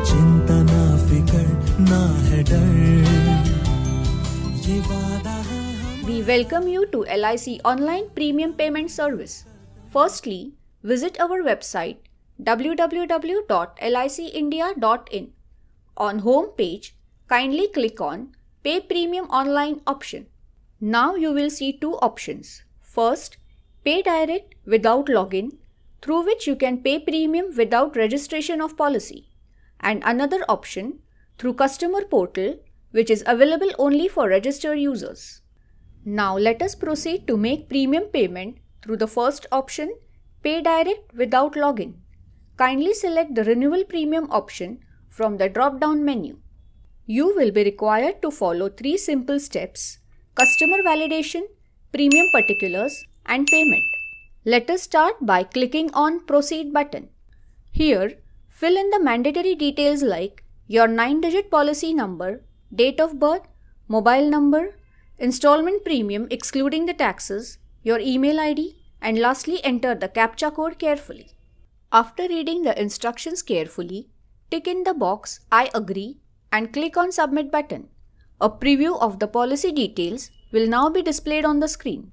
चिंता ना फिकर ना है डर, ये वादा है। We welcome you to LIC Online Premium Payment Service. Firstly, visit our website www.licindia.in. On home page, kindly click on Pay Premium Online option. Now you will see two options. First, Pay Direct without login, through which you can pay premium without registration of policy. And another option, through Customer Portal, which is available only for registered users. Now let us proceed to make premium payment through the first option, Pay Direct without login. Kindly select the Renewal Premium option from the drop-down menu. You will be required to follow 3 simple steps: customer validation, premium particulars, and payment. Let us start by clicking on Proceed button. Here, fill in the mandatory details like your 9-digit policy number, date of birth, mobile number, installment premium excluding the taxes, your email ID, and lastly enter the CAPTCHA code carefully. After reading the instructions carefully, tick in the box I agree and click on Submit button. A preview of the policy details will now be displayed on the screen.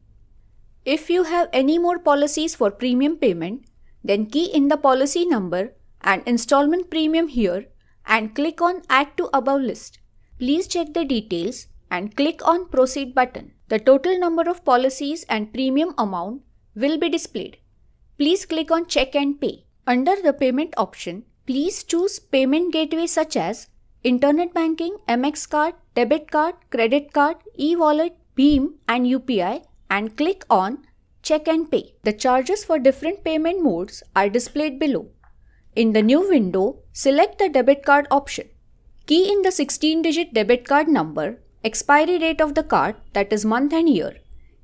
If you have any more policies for premium payment, then key in the policy number and installment premium here and click on Add to Above list. Please check the details and click on Proceed button. The total number of policies and premium amount will be displayed. Please click on Check and Pay. Under the payment option, please choose payment gateway such as Internet Banking, MX Card, Debit Card, Credit Card, E-Wallet, Beam and UPI and click on Check and Pay. The charges for different payment modes are displayed below. In the new window, select the debit card option. Key in the 16-digit debit card number, expiry date of the card, that is month and year.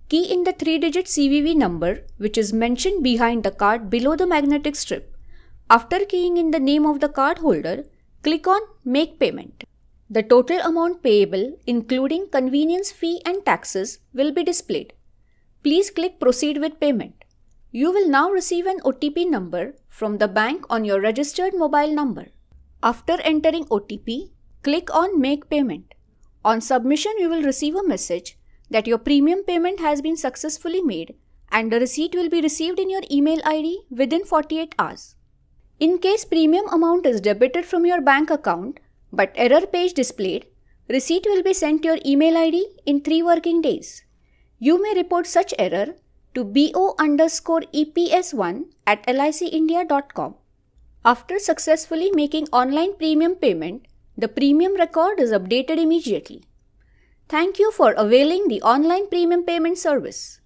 Key in the 3-digit CVV number which is mentioned behind the card below the magnetic strip. After keying in the name of the card holder, click on Make Payment. The total amount payable including convenience fee and taxes will be displayed. Please click Proceed with Payment. You will now receive an OTP number from the bank on your registered mobile number. After entering OTP, click on Make Payment. On submission, you will receive a message that your premium payment has been successfully made and the receipt will be received in your email ID within 48 hours. In case premium amount is debited from your bank account but error page displayed, receipt will be sent to your email ID in 3 working days. You may report such error to bo_eps1@licindia.com. After successfully making online premium payment, the premium record is updated immediately. Thank you for availing the online premium payment service.